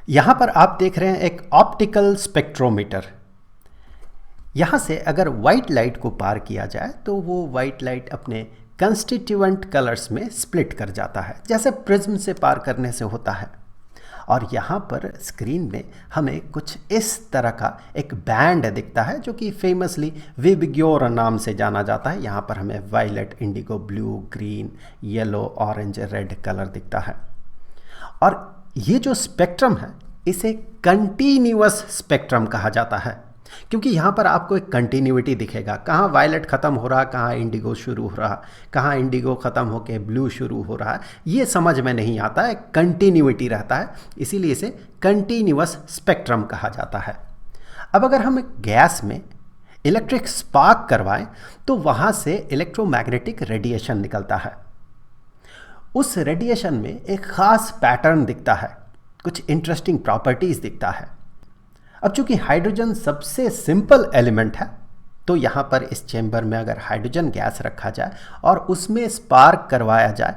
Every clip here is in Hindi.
यहाँ पर आप देख रहे हैं एक ऑप्टिकल स्पेक्ट्रोमीटर। यहाँ से अगर वाइट लाइट को पार किया जाए तो वो वाइट लाइट अपने कंस्टिट्यूएंट कलर्स में स्प्लिट कर जाता है, जैसे प्रिज्म से पार करने से होता है। और यहाँ पर स्क्रीन में हमें कुछ इस तरह का एक बैंड दिखता है जो कि फेमसली विबग्योर नाम से जाना जाता है। यहाँ पर हमें violet, indigo, blue, green, yellow, orange, red colour दिखता है। और ये जो स्पेक्ट्रम है इसे कंटिन्यूअस स्पेक्ट्रम कहा जाता है, क्योंकि यहाँ पर आपको एक कंटिन्यूटी दिखेगा। कहाँ वायलेट ख़त्म हो रहा, कहाँ इंडिगो शुरू हो रहा, कहाँ इंडिगो ख़त्म होकर ब्लू शुरू हो रहा है, ये समझ में नहीं आता है। कंटिन्यूटी रहता है, इसीलिए इसे कंटिन्यूअस स्पेक्ट्रम कहा जाता है। अब अगर हम गैस में इलेक्ट्रिक स्पार्क करवाएं तो वहाँ से इलेक्ट्रोमैग्नेटिक रेडिएशन निकलता है। उस रेडिएशन में एक ख़ास पैटर्न दिखता है, कुछ इंटरेस्टिंग प्रॉपर्टीज़ दिखता है। अब चूंकि हाइड्रोजन सबसे सिंपल एलिमेंट है, तो यहाँ पर इस चेंबर में अगर हाइड्रोजन गैस रखा जाए और उसमें स्पार्क करवाया जाए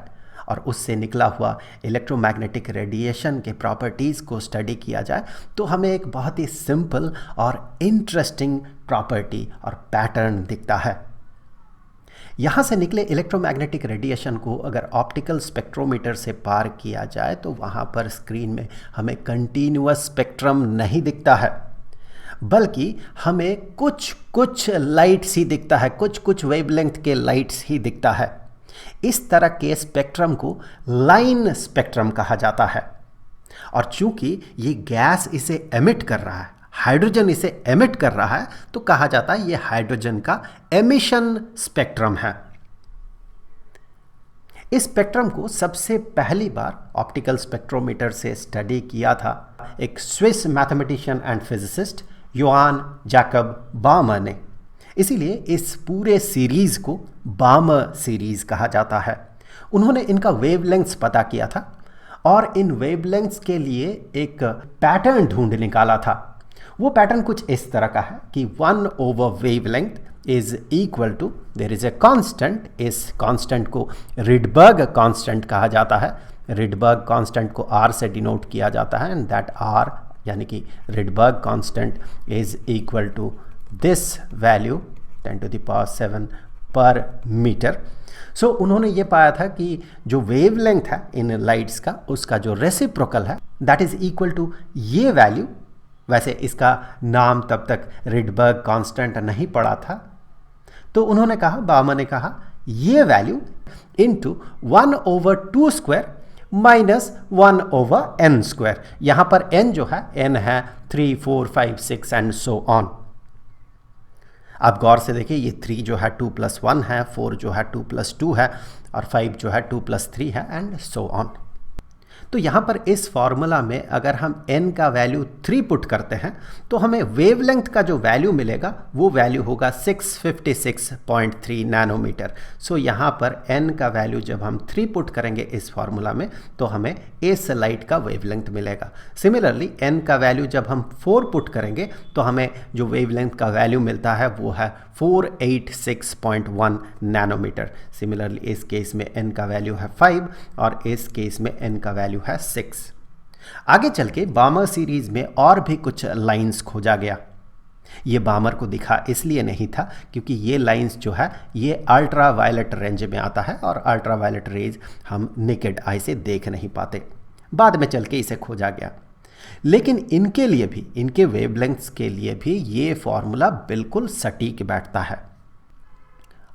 और उससे निकला हुआ इलेक्ट्रोमैग्नेटिक रेडिएशन के प्रॉपर्टीज़ को स्टडी किया जाए तो हमें एक बहुत ही सिंपल और इंटरेस्टिंग प्रॉपर्टी और पैटर्न दिखता है। यहाँ से निकले इलेक्ट्रोमैग्नेटिक रेडिएशन को अगर ऑप्टिकल स्पेक्ट्रोमीटर से पार किया जाए तो वहाँ पर स्क्रीन में हमें कंटिन्यूअस स्पेक्ट्रम नहीं दिखता है, बल्कि हमें कुछ कुछ लाइट्स ही दिखता है, कुछ कुछ वेवलेंथ के लाइट्स ही दिखता है। इस तरह के स्पेक्ट्रम को लाइन स्पेक्ट्रम कहा जाता है। और चूंकि ये गैस इसे एमिट कर रहा है, हाइड्रोजन इसे एमिट कर रहा है, तो कहा जाता है ये हाइड्रोजन का एमिशन स्पेक्ट्रम है। इस स्पेक्ट्रम को सबसे पहली बार ऑप्टिकल स्पेक्ट्रोमीटर से स्टडी किया था एक Swiss mathematician and physicist Johann Jacob Balmer ने। इसीलिए इस पूरे सीरीज को बामर सीरीज कहा जाता है। उन्होंने इनका वेवलेंथ्स पता किया था और इन वेवलेंथ्स के लिए एक पैटर्न ढूंढ निकाला था। वो पैटर्न कुछ इस तरह का है कि 1 over wavelength is equal to, there is a constant, इस कांस्टेंट को रिडबर्ग कांस्टेंट कहा जाता है। रिडबर्ग कांस्टेंट को R से डिनोट किया जाता है एंड दैट R यानी कि Rydberg constant is equal to this value 10⁻⁷ per metre. सो उन्होंने ये पाया था कि जो वेवलेंथ है इन लाइट्स का, उसका जो रेसिप्रोकल है दैट इज इक्वल टू ये वैल्यू। वैसे इसका नाम तब तक रिडबर्ग कांस्टेंट नहीं पड़ा था, तो उन्होंने कहा, बामर ने कहा, ये वैल्यू इंटू 1/2² माइनस 1/n²। यहाँ पर n जो है, n है 3, 4, 5, 6 एंड सो ऑन। आप गौर से देखिए, ये 3 जो है 2 + 1 है, 4 जो है 2 + 2 है और 5 जो है 2 + 3 है एंड सो ऑन। तो यहाँ पर इस फॉर्मूला में अगर हम n का वैल्यू 3 पुट करते हैं तो हमें वेवलेंथ का जो वैल्यू मिलेगा वो वैल्यू होगा 656.3 नैनोमीटर। सो यहाँ पर n का वैल्यू जब हम 3 पुट करेंगे इस फॉर्मूला में तो हमें इस लाइट का वेवलेंथ मिलेगा। सिमिलरली n का वैल्यू जब हम 4 पुट करेंगे तो हमें जो वेवलेंथ का वैल्यू मिलता है वो है 486.1 नैनोमीटर। सिमिलरली इस केस में n का वैल्यू है 5 और इस केस में n का वैल्यू है 6। आगे चल के बामर सीरीज में और भी कुछ लाइंस खोजा गया। ये बामर को दिखा इसलिए नहीं था क्योंकि ये लाइंस जो है ये अल्ट्रा वायलेट रेंज में आता है और अल्ट्रा वायलेट रेज हम नेकेड आई से देख नहीं पाते। बाद में चल के इसे खोजा गया, लेकिन इनके लिए भी, इनके वेवलेंथ्स के लिए भी ये फॉर्मूला बिल्कुल सटीक बैठता है।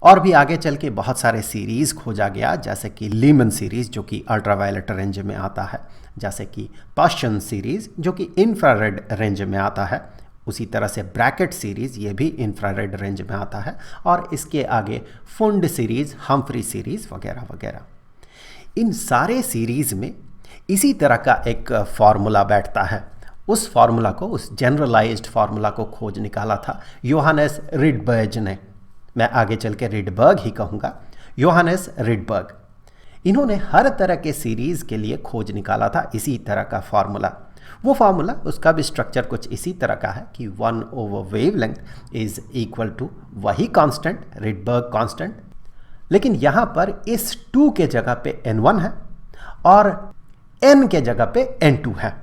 और भी आगे चल के बहुत सारे सीरीज़ खोजा गया, जैसे कि लीमन सीरीज़ जो कि अल्ट्रावायलेट रेंज में आता है, जैसे कि पाश्चन सीरीज़ जो कि इंफ्रारेड रेंज में आता है, उसी तरह से ब्रैकेट सीरीज़ ये भी इंफ्रारेड रेंज में आता है, और इसके आगे फुंड सीरीज़, हम्फ्री सीरीज़ वगैरह वगैरह। इन सारे सीरीज़ में इसी तरह का एक फार्मूला बैठता है। उस फार्मूला को, उस जनरलाइज्ड फार्मूला को खोज निकाला था योहानेस रिडबर्ग ने। मैं आगे चल के रिडबर्ग ही कहूँगा, योहानेस रिडबर्ग। इन्होंने हर तरह के सीरीज़ के लिए खोज निकाला था इसी तरह का फार्मूला। वो फार्मूला, उसका भी स्ट्रक्चर कुछ इसी तरह का है कि 1 over wavelength is equal to वही कांस्टेंट, रिडबर्ग कांस्टेंट, लेकिन यहाँ पर इस 2 के जगह पे n1 है और n के जगह पे n2 है।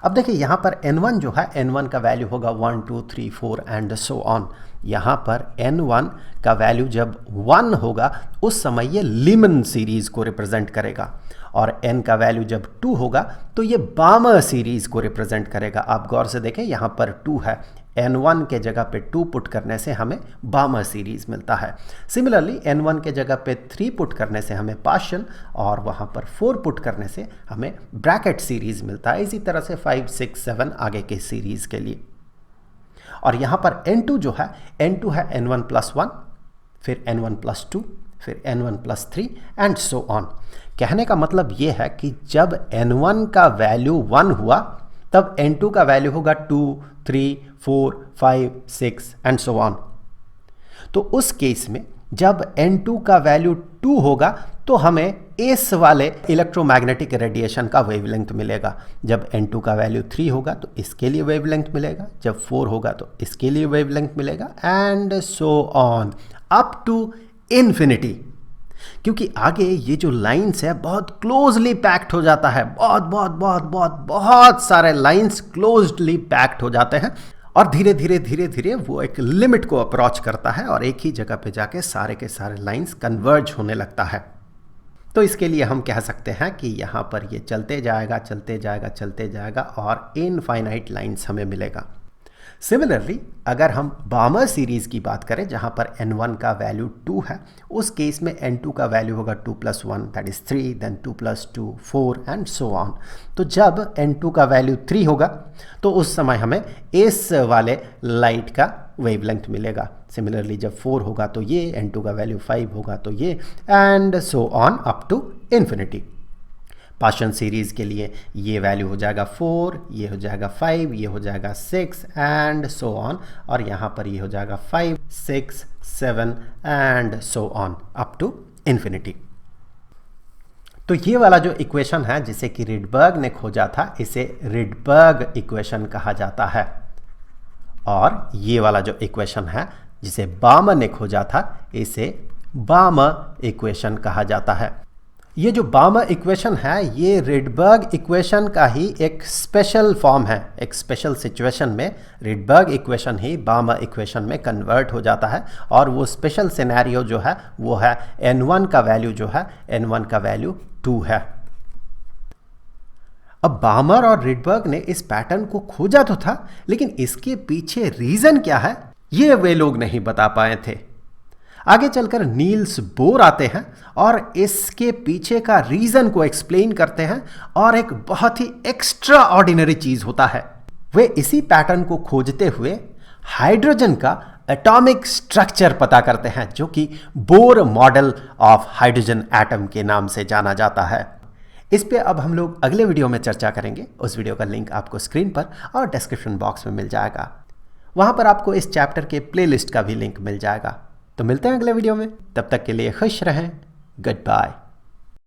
अब देखिए यहाँ पर N1 जो है, N1 का वैल्यू होगा 1 2 3 4 एंड सो ऑन। यहाँ पर N1 का वैल्यू जब 1 होगा उस समय ये लीमन सीरीज़ को रिप्रेजेंट करेगा, और n का वैल्यू जब 2 होगा तो ये बामर सीरीज़ को रिप्रेजेंट करेगा। आप गौर से देखें यहाँ पर 2 है, N1 के जगह पे 2 पुट करने से हमें बामर सीरीज़ मिलता है। सिमिलरली N1 के जगह पे 3 पुट करने से हमें पार्शियल, और वहाँ पर 4 पुट करने से हमें ब्रैकेट सीरीज़ मिलता है। इसी तरह से 5 6 7 आगे के सीरीज़ के लिए। और यहाँ पर N2 जो है, N2 है N1 + 1, फिर N1 + 2, फिर N1 + 3 एंड सो ऑन। कहने का मतलब ये है कि जब N1 का वैल्यू 1 हुआ तब N2 का वैल्यू होगा 2 3 4 5 6 एंड सो ऑन। तो उस केस में जब N2 का वैल्यू 2 होगा तो हमें इस वाले इलेक्ट्रोमैग्नेटिक रेडिएशन का वेवलेंथ मिलेगा। जब N2 का वैल्यू 3 होगा तो इसके लिए वेवलेंथ मिलेगा, जब 4 होगा तो इसके लिए वेवलेंथ मिलेगा and so on up to infinity. क्योंकि आगे ये जो लाइंस है बहुत क्लोजली पैक्ड हो जाता है, बहुत सारे लाइंस क्लोजली पैक्ड हो जाते हैं, और धीरे धीरे वो एक लिमिट को अप्रोच करता है और एक ही जगह पे जाके सारे के सारे लाइंस कन्वर्ज होने लगता है। तो इसके लिए हम कह सकते हैं कि यहाँ पर ये चलते जाएगा और इनफाइनाइट लाइंस हमें मिलेगा। सिमिलरली अगर हम बामर सीरीज़ की बात करें जहाँ पर N1 का वैल्यू 2 है, उस केस में N2 का वैल्यू होगा 2 + 1 that is 3, then 2 + 2 4 and so on. तो जब N2 का वैल्यू 3 होगा तो उस समय हमें इस वाले लाइट का वेवलेंथ मिलेगा। सिमिलरली जब 4 होगा तो ये, N2 का वैल्यू 5 होगा तो ये, and so on up to infinity. Partial series के लिए ये वैल्यू हो जाएगा 4, ये हो जाएगा 5, ये हो जाएगा 6 एंड सो ऑन, और यहाँ पर ये हो जाएगा 5 6 7 and so on up to infinity. तो ये वाला जो इक्वेशन है जिसे कि रिडबर्ग ने खोजा था, इसे रिडबर्ग इक्वेशन कहा जाता है, और ये वाला जो इक्वेशन है जिसे बामर ने खोजा था, इसे बामर इक्वेशन कहा जाता है। ये जो बामर इक्वेशन है ये रिडबर्ग इक्वेशन का ही एक स्पेशल फॉर्म है। एक स्पेशल सिचुएशन में रिडबर्ग इक्वेशन ही बामर इक्वेशन में कन्वर्ट हो जाता है, और वो स्पेशल सिनेरियो जो है वो है N1 का वैल्यू जो है, N1 का वैल्यू 2 है। अब बामर और रिडबर्ग ने इस पैटर्न को खोजा तो था, लेकिन इसके पीछे रीज़न क्या है ये वे लोग नहीं बता पाए थे। आगे चलकर नील्स बोर आते हैं और इसके पीछे का रीज़न को एक्सप्लेन करते हैं, और एक बहुत ही एक्स्ट्रा ऑर्डिनरी चीज़ होता है। वे इसी पैटर्न को खोजते हुए हाइड्रोजन का एटॉमिक स्ट्रक्चर पता करते हैं, जो कि Bohr model of hydrogen atom के नाम से जाना जाता है। इस पे अब हम लोग अगले वीडियो में चर्चा करेंगे। उस वीडियो का लिंक आपको स्क्रीन पर और डिस्क्रिप्शन बॉक्स में मिल जाएगा। वहाँ पर आपको इस चैप्टर के प्लेलिस्ट का भी लिंक मिल जाएगा। तो मिलते हैं अगले वीडियो में, तब तक के लिए खुश रहें। Good bye.